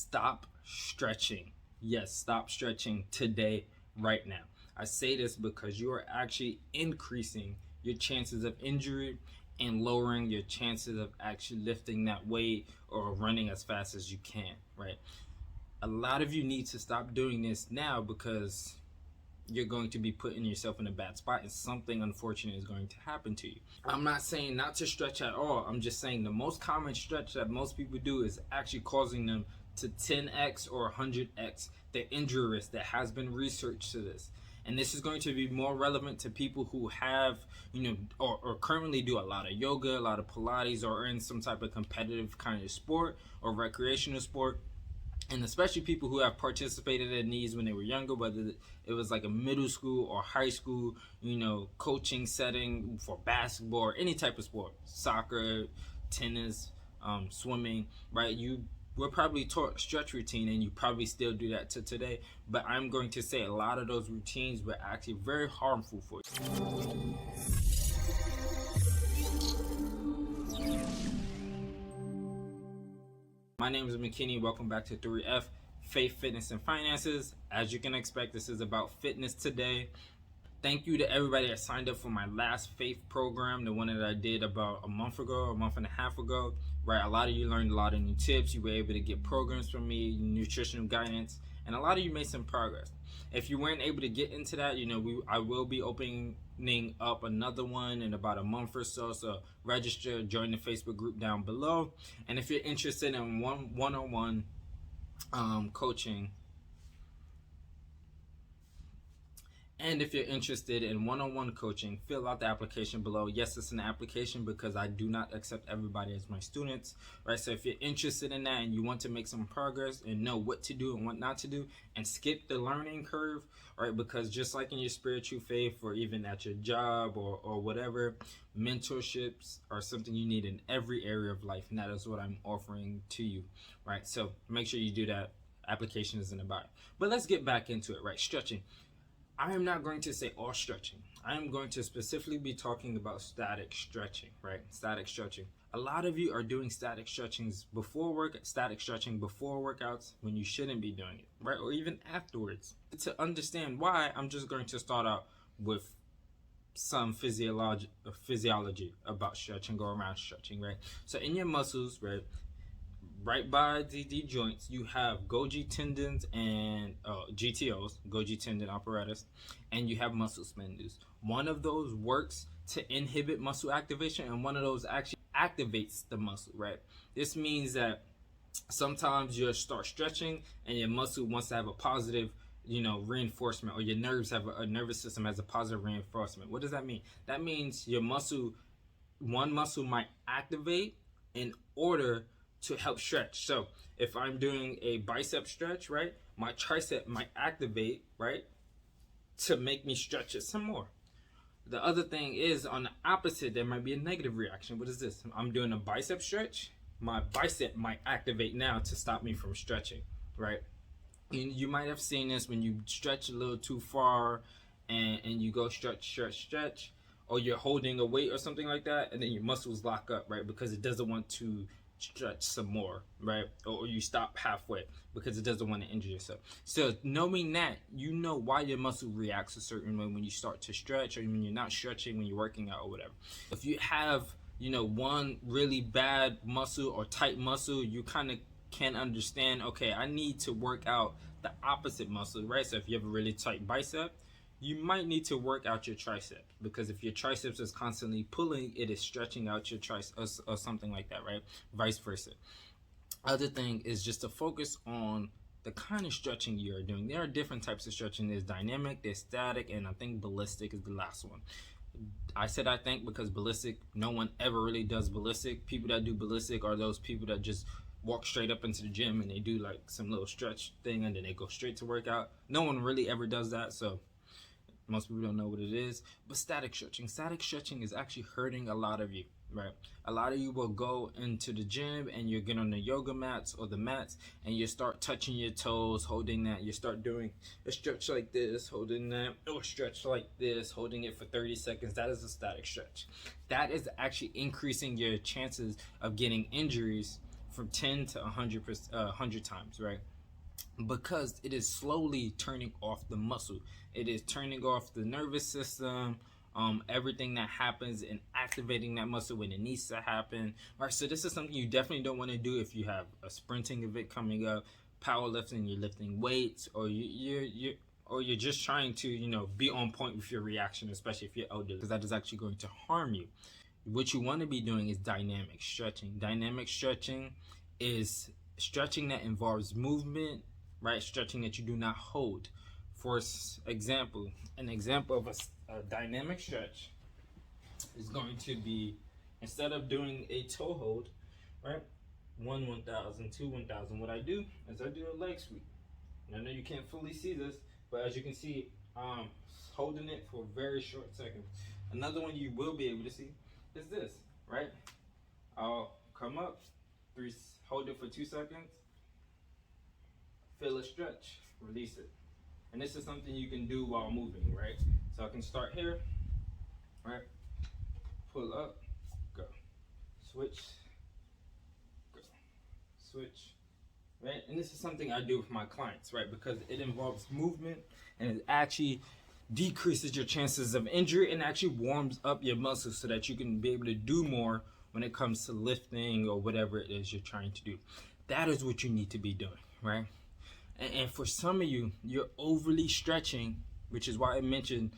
stop stretching. Yes, stop stretching today, right now. I say this because you are actually increasing your chances of injury and lowering your chances of actually lifting that weight or running as fast as you can, right? A lot of you need to stop doing this now because you're going to be putting yourself in a bad spot and something unfortunate is going to happen to you. I'm not saying not to stretch at all. I'm just saying the most common stretch that most people do is actually causing them to 10x or 100x their injury risk. That has been researched to this. And this is going to be more relevant to people who have, or currently do a lot of yoga, a lot of Pilates, or are in some type of competitive kind of sport or recreational sport. And especially people who have participated in these when they were younger, whether it was like a middle school or high school, coaching setting for basketball or any type of sport, soccer, tennis, swimming, right? You were probably taught stretch routine and you probably still do that to today. But I'm going to say a lot of those routines were actually very harmful for you. My name is Makini. Welcome back to 3F Faith, Fitness, and Finances. As you can expect, this is about fitness today. Thank you to everybody that signed up for my last faith program, the one that I did about a month and a half ago. Right, a lot of you learned a lot of new tips. You were able to get programs from me, nutritional guidance, and a lot of you made some progress. If you weren't able to get into that, I will be opening up another one in about a month or so. So register, join the Facebook group down below. And if you're interested in one-on-one coaching, fill out the application below. Yes, it's an application because I do not accept everybody as my students, right? So if you're interested in that and you want to make some progress and know what to do and what not to do and skip the learning curve, right? Because just like in your spiritual faith or even at your job or whatever, mentorships are something you need in every area of life, and that is what I'm offering to you, right? So make sure you do that. Application is in the bio. But let's get back into it, right? Stretching. I am not going to say all stretching. I am going to specifically be talking about static stretching, right? Static stretching. A lot of you are doing static stretching before workouts when you shouldn't be doing it, right? Or even afterwards. To understand why, I'm just going to start out with some physiology about stretching or around stretching, right? So in your muscles, right by the joints, you have Golgi tendons and GTOs, Golgi tendon apparatus, and you have muscle spindles. One of those works to inhibit muscle activation, and one of those actually activates the muscle, right? This means that sometimes you'll start stretching and your muscle wants to have a positive reinforcement, or your nervous system has a positive reinforcement. What does that mean? That means one muscle might activate in order to help stretch. So if I'm doing a bicep stretch, right, my tricep might activate, right, to make me stretch it some more. The other thing is, on the opposite, there might be a negative reaction. What is this? I'm doing a bicep stretch, my bicep might activate now to stop me from stretching, right? You might have seen this when you stretch a little too far and you go stretch, or you're holding a weight or something like that, and then your muscles lock up, right, because it doesn't want to stretch some more, right? Or you stop halfway because it doesn't want to injure yourself. So knowing that, you know why your muscle reacts a certain way when you start to stretch, or when you're not stretching, when you're working out or whatever. If you have one really bad muscle or tight muscle, you kind of can understand, okay, I need to work out the opposite muscle, right? So if you have a really tight bicep, you might need to work out your tricep, because if your triceps is constantly pulling, it is stretching out your triceps or something like that, right? Vice versa. Other thing is just to focus on the kind of stretching you are doing. There are different types of stretching. There's dynamic, there's static, and I think ballistic is the last one. I said I think because ballistic, no one ever really does ballistic. People that do ballistic are those people that just walk straight up into the gym and they do like some little stretch thing and then they go straight to work out. No one really ever does that, so most people don't know what it is. But static stretching is actually hurting a lot of you, right? A lot of you will go into the gym and you get on the yoga mats or the mats and you start touching your toes, holding that. You start doing a stretch like this, holding that, or stretch like this, holding it for 30 seconds. That is a static stretch. That is actually increasing your chances of getting injuries from 10 to 100 times, right? Because it is slowly turning off the muscle. It is turning off the nervous system, everything that happens and activating that muscle when it needs to happen. Right. So this is something you definitely don't want to do if you have a sprinting event coming up, powerlifting, you're lifting weights, or you're just trying to be on point with your reaction, especially if you're elderly, because that is actually going to harm you. What you want to be doing is dynamic stretching. Dynamic stretching is stretching that involves movement, right? Stretching that you do not hold. For example, an example of a dynamic stretch is going to be, instead of doing a toe hold, right? 1,000, 2, 1,000. What I do is I do a leg sweep. And I know you can't fully see this, but as you can see, holding it for a very short second. Another one you will be able to see is this, right? I'll come up, hold it for 2 seconds, feel a stretch, release it. And this is something you can do while moving, right? So I can start here, right? Pull up, go. Switch, go. Switch, right? And this is something I do with my clients, right? Because it involves movement and it actually decreases your chances of injury and actually warms up your muscles so that you can be able to do more when it comes to lifting or whatever it is you're trying to do. That is what you need to be doing, right? And for some of you, you're overly stretching, which is why I mentioned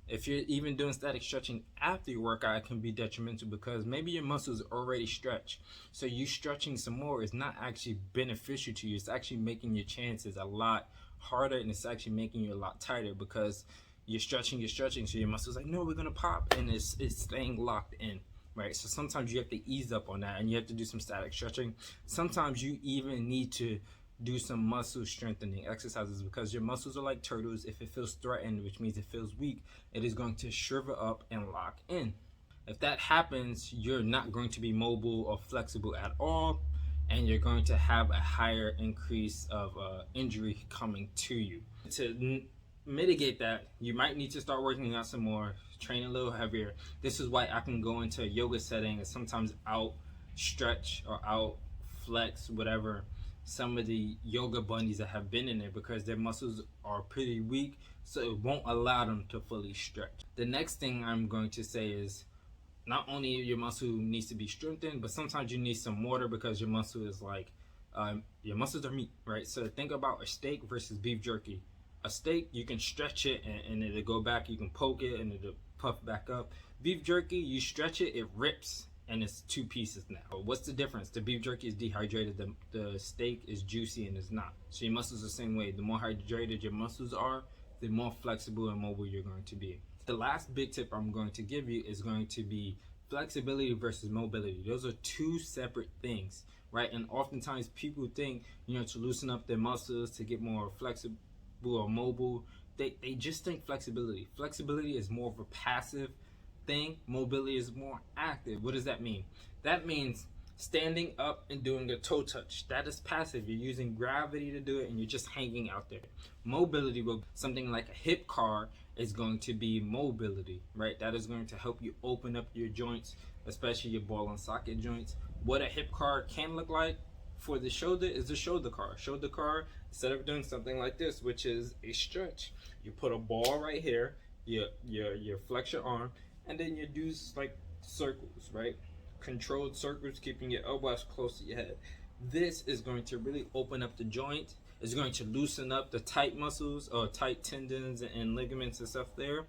if you're even doing static stretching after your workout, it can be detrimental because maybe your muscles already stretch. So you stretching some more is not actually beneficial to you. It's actually making your chances a lot harder, and it's actually making you a lot tighter because you're stretching, so your muscles like, no, we're gonna pop, and it's staying locked in, right? So sometimes you have to ease up on that, and you have to do some static stretching. Sometimes you even need to do some muscle strengthening exercises because your muscles are like turtles. If it feels threatened, which means it feels weak, it is going to shrivel up and lock in. If that happens, you're not going to be mobile or flexible at all, and you're going to have a higher increase of injury coming to you. To mitigate that, you might need to start working out some more, train a little heavier. This is why I can go into a yoga setting and sometimes out stretch or out flex whatever some of the yoga bunnies that have been in there, because their muscles are pretty weak, so it won't allow them to fully stretch. The next thing I'm going to say is not only your muscle needs to be strengthened, but sometimes you need some water because your muscle is like, your muscles are meat, right? So think about a steak versus beef jerky. A steak, you can stretch it and it'll go back. You can poke it and it'll puff back up. Beef jerky, you stretch it, it rips, and it's 2 pieces now. What's the difference? The beef jerky is dehydrated, the steak is juicy and it's not. So your muscles are the same way. The more hydrated your muscles are, the more flexible and mobile you're going to be. The last big tip I'm going to give you is going to be flexibility versus mobility. Those are 2 separate things, right? And oftentimes people think, to loosen up their muscles, to get more flexible or mobile, they just think flexibility. Flexibility is more of a passive thing. Mobility is more active. What does that mean? That means standing up and doing a toe touch. That is passive. You're using gravity to do it and you're just hanging out there. Mobility, will something like a hip car is going to be mobility, right? That is going to help you open up your joints, especially your ball and socket joints. What a hip car can look like for the shoulder is the shoulder car. Shoulder car, instead of doing something like this, which is a stretch, you put a ball right here, you flex your arm, and then you do like circles, right? Controlled circles, keeping your elbows close to your head. This is going to really open up the joint. It's going to loosen up the tight muscles or tight tendons and ligaments and stuff there.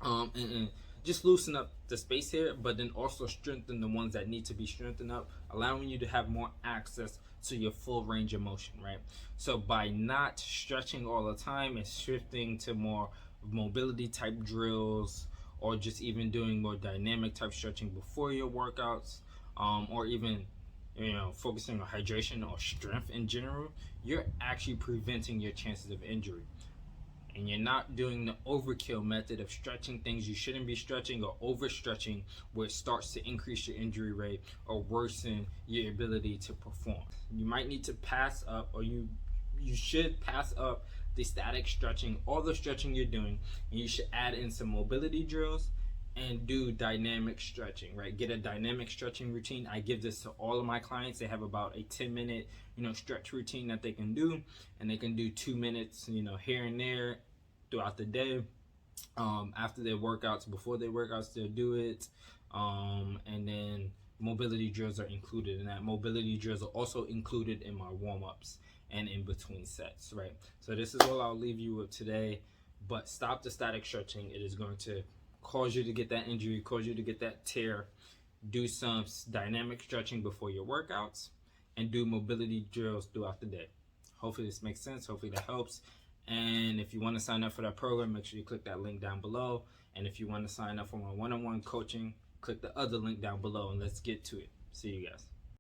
And just loosen up the space here, but then also strengthen the ones that need to be strengthened up, allowing you to have more access to your full range of motion, right? So by not stretching all the time and shifting to more mobility type drills, or just even doing more dynamic type stretching before your workouts, or even focusing on hydration or strength in general, you're actually preventing your chances of injury. And you're not doing the overkill method of stretching things you shouldn't be stretching, or overstretching where it starts to increase your injury rate or worsen your ability to perform. You might need to pass up, or you should pass up the static stretching, all the stretching you're doing, and you should add in some mobility drills and do dynamic stretching, right? Get a dynamic stretching routine. I give this to all of my clients. They have about a 10-minute, stretch routine that they can do, and they can do 2 minutes, here and there throughout the day. After their workouts, before their workouts, they'll do it. And then mobility drills are included in that. Mobility drills are also included in my warm-ups and in between sets, right? So this is all I'll leave you with today. But stop the static stretching. It is going to cause you to get that injury, cause you to get that tear. Do some dynamic stretching before your workouts, and do mobility drills throughout the day. Hopefully this makes sense. Hopefully that helps. And if you want to sign up for that program, make sure you click that link down below. And if you want to sign up for my one-on-one coaching, click the other link down below, and let's get to it. See you guys.